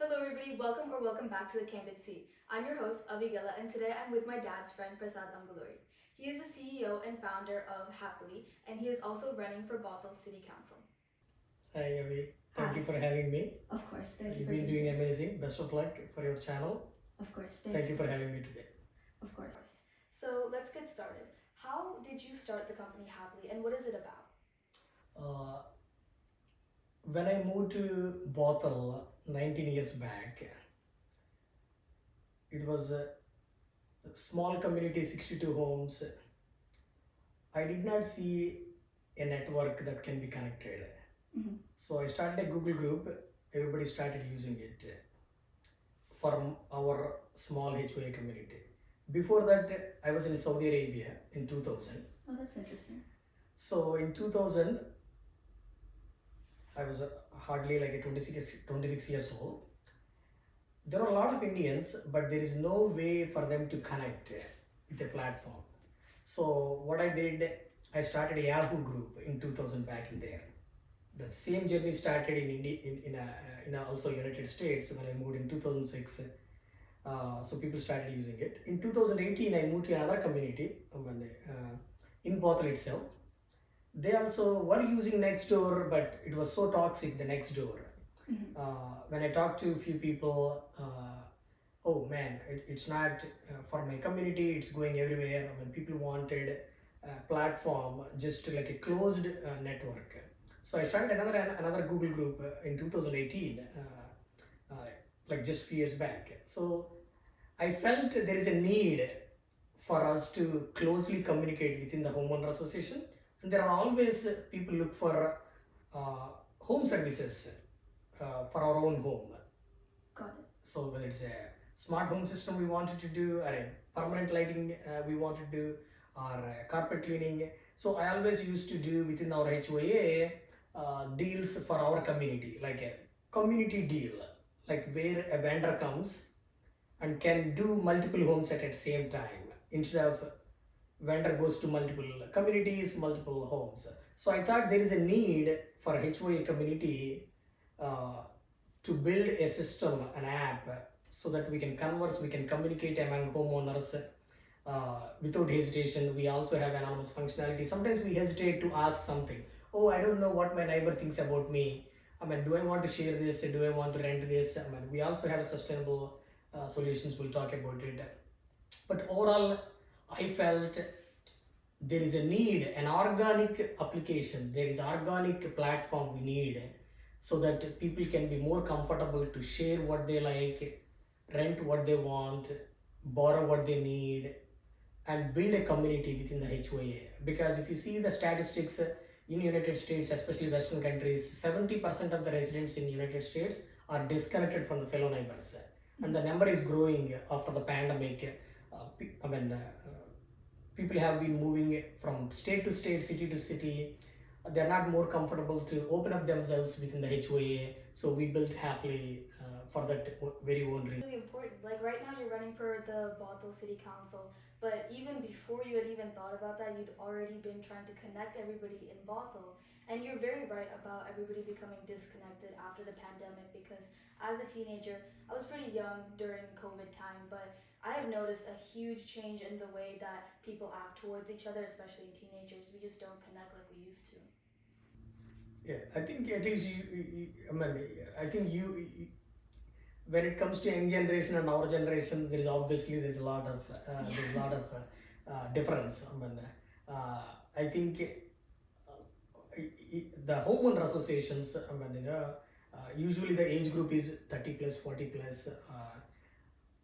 Hello everybody, welcome back to the Candid seat. I'm your host, Avigala, and today I'm with my dad's friend, Prasad Anguluri. He is the CEO and founder of Happily, and he is also running for Bothell City Council. Hi, Avi. Thank Hi. you for having me. Of course, thank you You've for been being doing here. amazing. Best of luck for your channel. Of course, Thank you for having me today. Of course. So let's get started. How did you start the company Happily, and what is it about? Uh, when I moved to Bothell 19 years back, it was a small community, 62 homes. I did not see a network that can be connected. Mhm. So I started a Google group. Everybody started using it for our small HOA community. Before that, I was in Saudi Arabia in 2000. Oh, that's interesting. So in 2000, I was hardly like a 26 years old. There are a lot of Indians, but there is no way for them to connect with a platform. So what I did, I started a Yahoo group in 2000 back in there. The same journey started in India, in also United States when I moved in 2006. So people started using it. In 2018, I moved to another community in Bothell itself. They also were using Nextdoor, but it was so toxic, the Nextdoor. When I talked to a few people, oh man, it's not for my community, it's going everywhere. I mean, people wanted a platform, just like a closed network. So I started another Google group in 2018, like just few years back. So I felt there is a need for us to closely communicate within the homeowner association, and there are always people look for uh, home services for our own home. Got it. So whether it's a smart home system we wanted to do, or a permanent lighting we wanted to do, or carpet cleaning. So I always used to do within our HOA deals for our community, like a community deal, like where a vendor comes and can do multiple homes at the same time instead of vendor goes to multiple communities, multiple homes. So I thought there is a need for HOA community uh, to build a system, an app, so that we can converse, we can communicate among homeowners without hesitation. We also have anonymous functionality. Sometimes we hesitate to ask something. Oh, I don't know what my neighbor thinks about me. I mean, do I want to share this? Do I want to rent this? I mean, we also have sustainable solutions. We'll talk about it. But overall, I felt there is a need, an organic application. There is organic platform we need so that people can be more comfortable to share what they like, rent what they want, borrow what they need, and build a community within the HOA. Because if you see the statistics in United States, especially Western countries, 70% of the residents in United States are disconnected from the fellow neighbors, and the number is growing after the pandemic. I mean, people have been moving from state to state, city to city. They're not more comfortable to open up themselves within the HOA. So we built Happily for that very own reason. Really important. Like right now, you're running for the Bothell City Council, but even before you had even thought about that, you'd already been trying to connect everybody in Bothell. And you're very right about everybody becoming disconnected after the pandemic because as a teenager, I was pretty young during COVID time, but I have noticed a huge change in the way that people act towards each other, especially teenagers. We just don't connect like we used to. Yeah, I think at least I mean, I think when it comes to young generation and our generation, there's a lot of difference. I mean, I think the homeowner associations. I mean, usually the age group is 30 plus, 40 plus.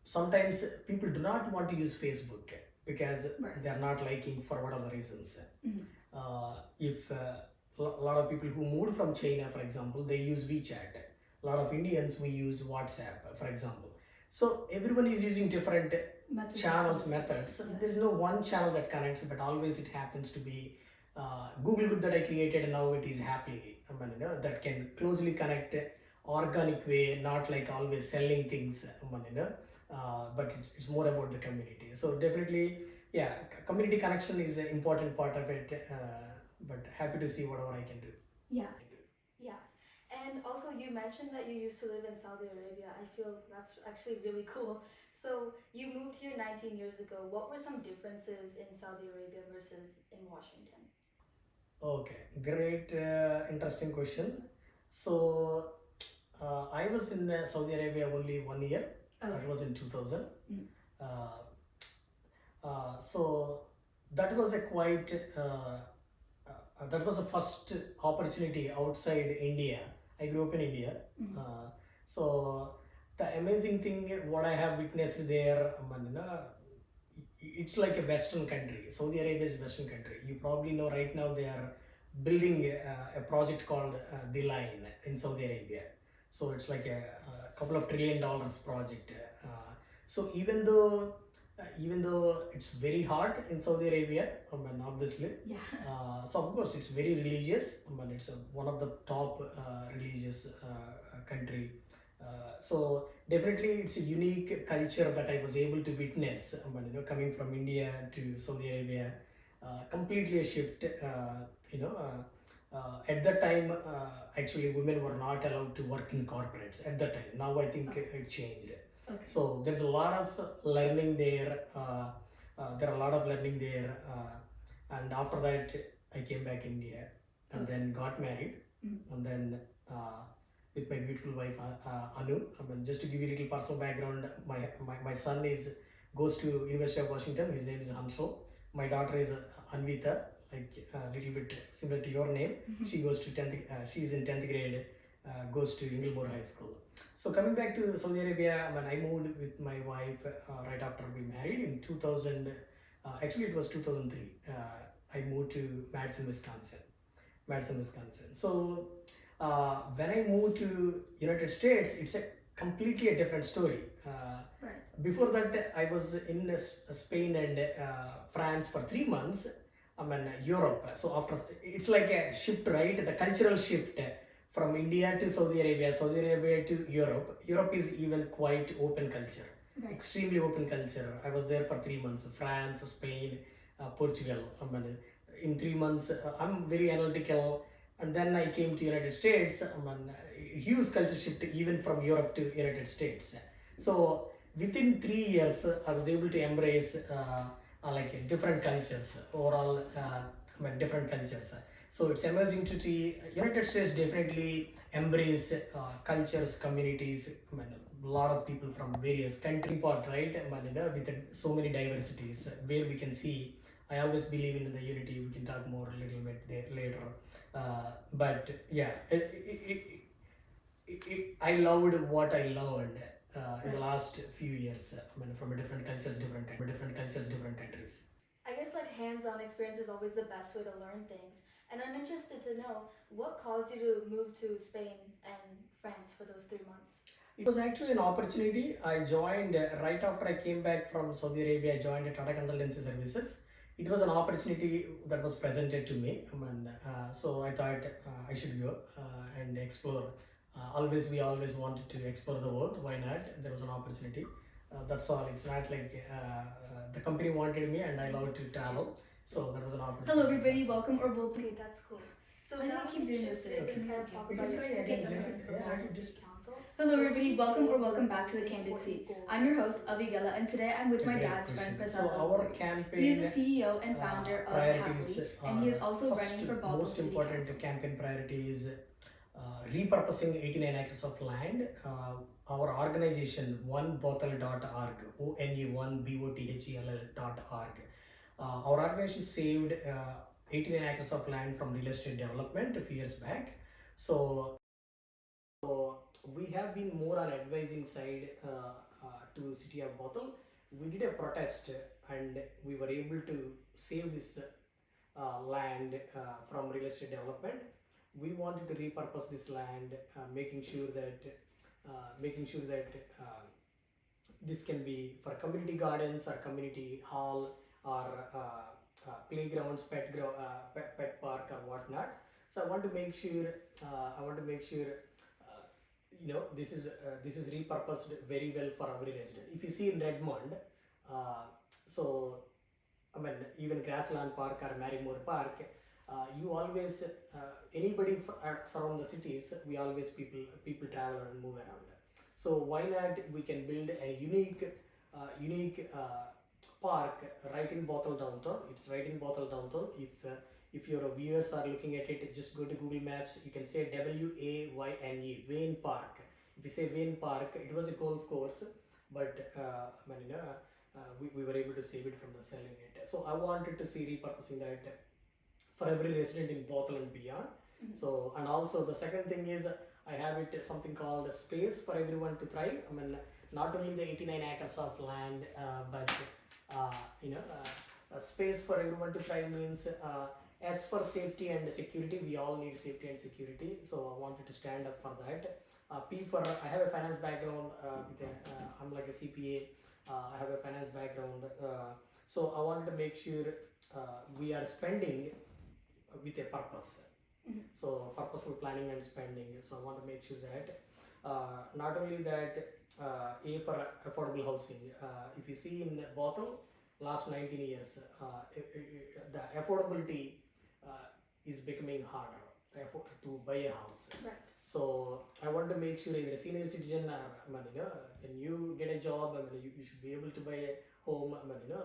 Sometimes people do not want to use Facebook because they are not liking for whatever reasons. If a lot of people who moved from China, for example, they use WeChat. A lot of Indians we use WhatsApp, for example. So everyone is using different channels, methods. Yeah. There is no one channel that connects, but always it happens to be Google group that I created, and now it is Happily. I mean, that can closely connect organic way, not like always selling things. I mean, but it's more about the community. So definitely, yeah, community connection is an important part of it. But happy to see whatever I can do. Yeah. Yeah. And also, you mentioned that you used to live in Saudi Arabia. I feel that's actually really cool. So, you moved here 19 years ago. What were some differences in Saudi Arabia versus in Washington? Okay, great, interesting question. So, I was in Saudi Arabia only 1 year. Okay. That was in 2000. Uh, so that was a quite that was the first opportunity outside India. I grew up in India. So the amazing thing what I have witnessed there, it's like a Western country. Saudi Arabia is a Western country. You probably know right now they are building a project called the Line in Saudi Arabia. So it's like a couple of $1 trillion project. So even though it's very hard in Saudi Arabia, obviously. Yeah. So of course it's very religious. It's one of the top religious country. So definitely it's a unique culture that I was able to witness. Coming from India to Saudi Arabia, completely a shift. At that time, actually women were not allowed to work in corporates at that time. Now I think it changed. Okay. So there's a lot of learning there. There are a lot of learning there, and after that I came back India and then got married, and then with my beautiful wife Anu. Just to give you a little personal background, my son goes to University of Washington. His name is Hansel. My daughter is Anvita, like a little bit similar to your name. She goes to 10th. She's in 10th grade. Goes to Anguluri High School. So coming back to Saudi Arabia, when I moved with my wife right after we married in 2000, actually it was 2003. I moved to Madison, Wisconsin. So when I moved to United States, it's a completely a different story. Right. Before that, I was in Spain and France for 3 months. Europe. So after it's like a shift, right? The cultural shift from India to Saudi Arabia to Europe. Europe is even quite open culture, right. Extremely open culture. I was there for 3 months. France, Spain, Portugal. In 3 months, I'm very analytical. And then I came to United States. Huge culture shift even from Europe to United States. So within 3 years, I was able to embrace like different cultures, overall different cultures. So it's amazing to see United States definitely embrace cultures, communities, a lot of people from various countries, right? With so many diversities where we can see. I always believe in the unity. We can talk more a little bit there later. But yeah, I loved what I learned in the last few years. From different cultures, different countries. I guess like hands-on experience is always the best way to learn things. And I'm interested to know what caused you to move to Spain and France for those 3 months. It was actually an opportunity. I joined right after I came back from Saudi Arabia. I joined Tata Consultancy Services. It was an opportunity that was presented to me, so I thought I should go and explore. We always wanted to explore the world. Why not? There was an opportunity. That's all. It's not like the company wanted me and I love to travel. So that was an opportunity. Hello everybody, welcome or welcome. Okay, that's cool. So now we keep doing this today. So kind of talk about Hello everybody, welcome or welcome back to the Candid seat. I'm your host Avigela, and today I'm with my dad's friend Prasad. So our campaign. He is the CEO and founder of Happily, and he is also running for Bothell most City important Council. Campaign priority is repurposing 89 acres of land. Our organization onebothell.org, one1bothell.org. Our organization saved 89 acres of land from real estate development a few years back. So we have been more on advising side to city of Bothell. We did a protest and we were able to save this land from real estate development. We wanted to repurpose this land, making sure that this can be for community gardens or community hall or playgrounds, pet park or whatnot. So I want to make sure this is repurposed very well for every resident. If you see in Redmond, even Grassland Park or Marymore Park, you always anybody surround the cities, we always people travel and move around. So why not we can build a unique park right in Bothell downtown. It's right in Bothell downtown. If your viewers are looking at it, just go to Google Maps. You can say Wayne Wayne Park. If you say Wayne Park, it was a golf course, but we were able to save it from the selling it. So I wanted to see repurposing that for every resident in Bothell and beyond. So, and also the second thing is I have it something called a space for everyone to thrive. I mean, not only the 89 acres of land, but a space for everyone to thrive means as for safety and security, we all need safety and security. So I wanted to stand up for that. P for I have a finance background. I'm like a CPA. I have a finance background. So I wanted to make sure we are spending with a purpose. So purposeful planning and spending. So I want to make sure that not only that, A for affordable housing. If you see in Bothell, last 19 years, the affordability is becoming harder to buy a house. Right. So I want to make sure you're a senior citizen, when you get a job, you should be able to buy a home,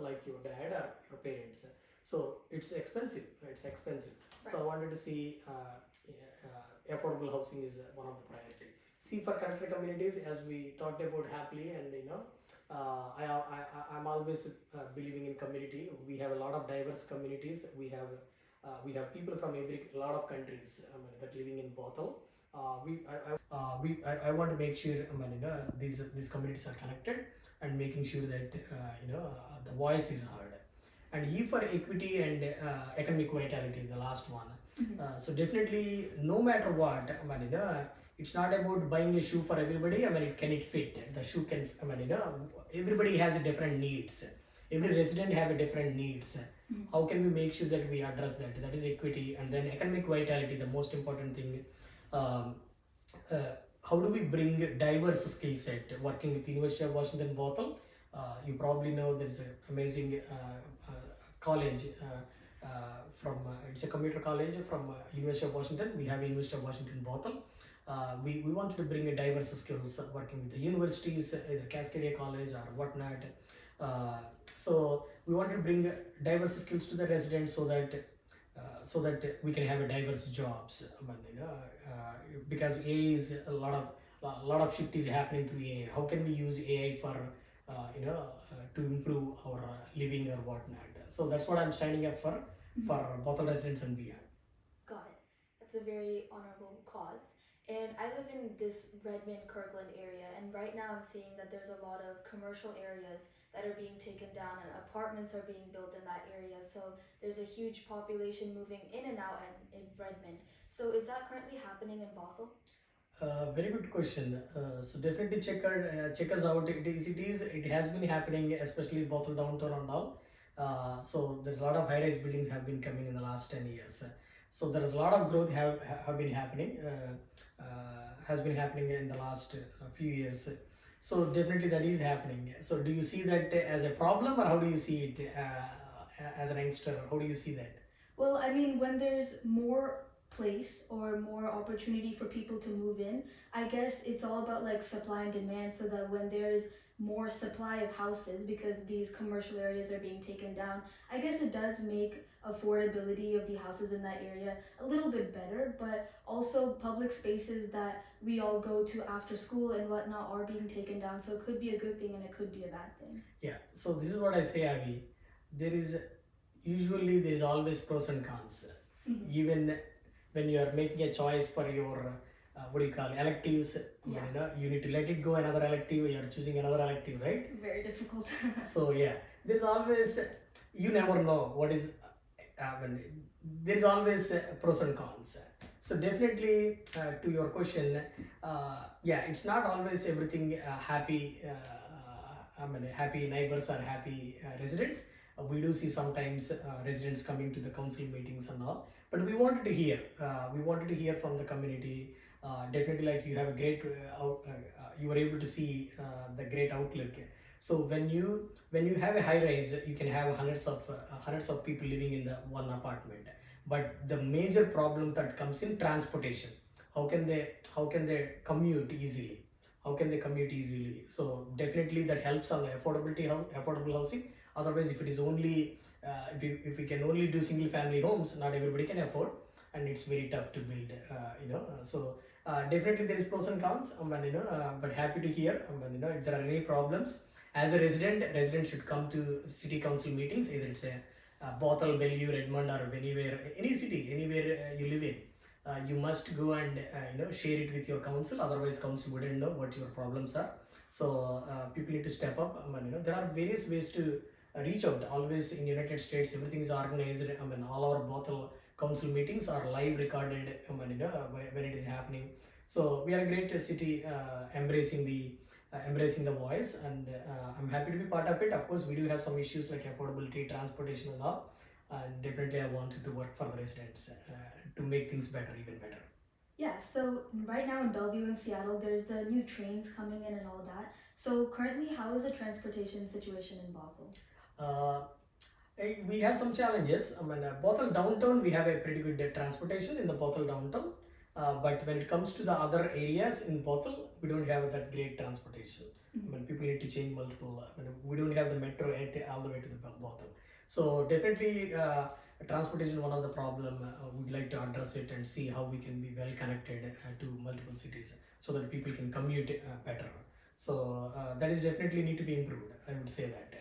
like your dad or your parents. So it's expensive. Right. So I wanted to see affordable housing is one of the priority. C for connected communities, as we talked about happily, and I'm always believing in community. We have a lot of diverse communities. We have people from a lot of countries that living in Bothell. I want to make sure these communities are connected and making sure that the voice is heard. And E for equity and economic vitality, the last one. So definitely, no matter what, it's not about buying a shoe for everybody. Can it fit? The shoe can. Everybody has a different needs. Every resident have a different needs. How can we make sure that we address that? That is equity, and then economic vitality. The most important thing. How do we bring diverse skill set? Working with University of Washington Bothell, you probably know there is an amazing college from it's a commuter college from University of Washington. We have University of Washington Bothell. We wanted to bring a diverse skills working with the universities, either Cascadia College or whatnot. So we wanted to bring diverse skills to the residents so that we can have a diverse jobs. Because AI is a lot of shift is happening through AI. How can we use AI for to improve our living or whatnot? So that's what I'm standing up for Bothell residents and beyond. Got it. That's a very honorable cause. And I live in this Redmond, Kirkland area, and right now I'm seeing that there's a lot of commercial areas that are being taken down and apartments are being built in that area. So there's a huge population moving in and out in Redmond. So is that currently happening in Bothell? Very good question. So definitely check us out. It has been happening, especially Bothell downtown and all. So there's a lot of high-rise buildings have been coming in the last 10 years. So there is a lot of growth have been happening. Has been happening in the last few years. So definitely that is happening. So do you see that as a problem, or how do you see it as an youngster? How do you see that? Well, I mean, when there's more place or more opportunity for people to move in, I guess it's all about like supply and demand, so that when there's more supply of houses, because these commercial areas are being taken down, I guess it does make affordability of the houses in that area a little bit better. But also public spaces that we all go to after school and whatnot are being taken down, so it could be a good thing and it could be a bad thing. Yeah, so this is what I say, Avi. There is always pros and cons. Even when you are making a choice for your electives, you need to let it go another elective, you are choosing another elective, right? It's very difficult. So yeah, there's always, you never know what is, there's always pros and cons. So definitely to your question, it's not always everything happy, happy neighbors or happy residents. We do see sometimes residents coming to the council meetings and all, but we wanted to hear from the community. Definitely, like you have a great you were able to see the great outlook. So when you have a high rise, you can have hundreds of people living in the one apartment. but the major problem that comes in transportation. How can they commute easily? How can they commute easily? So definitely that helps on the affordable housing. Otherwise, if it is only if we can only do single family homes, not everybody can afford, and it's very tough to build. Definitely there is pros and cons. But happy to hear. If there are any problems, as a resident should come to city council meetings. Either it's a Bothell, Bellevue, Redmond, or anywhere, any city, anywhere you live in. You must go and share it with your council. Otherwise, council wouldn't know what your problems are. So people need to step up. There are various ways to reach out. Always in United States, everything is organized. All our Bothell council meetings are live recorded. When it is happening. So we are a great city, embracing the voice, and I'm happy to be part of it. Of course, we do have some issues like affordability, transportation, and all. And definitely, I wanted to work for the residents to make things better, even better. Yeah, so right now in Bellevue and Seattle, there's the new trains coming in and all that. So currently, how is the transportation situation in Bothell? Uh, we have some challenges. Bothell downtown, we have a pretty good transportation in the Bothell downtown. But when it comes to the other areas in Bothell, we don't have that great transportation. People need to change multiple. We don't have the metro all the way to the Bothell. So definitely, transportation one of the problem. We'd like to address it and see how we can be well connected to multiple cities so that people can commute better. So that is definitely need to be improved. I would say that.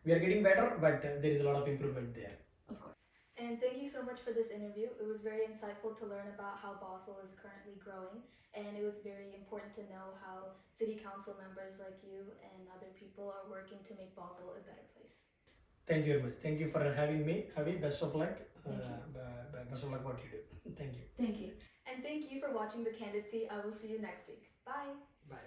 We are getting better, but there is a lot of improvement there. Of course. And thank you so much for this interview. It was very insightful to learn about how Bothell is currently growing, and it was very important to know how city council members like you and other people are working to make Bothell a better place. Thank you very much. Thank you for having me. Avi, best of luck. Thank you. Best of luck what you do. Thank you. Thank you. And thank you for watching the Candid Seat. I will see you next week. Bye. Bye.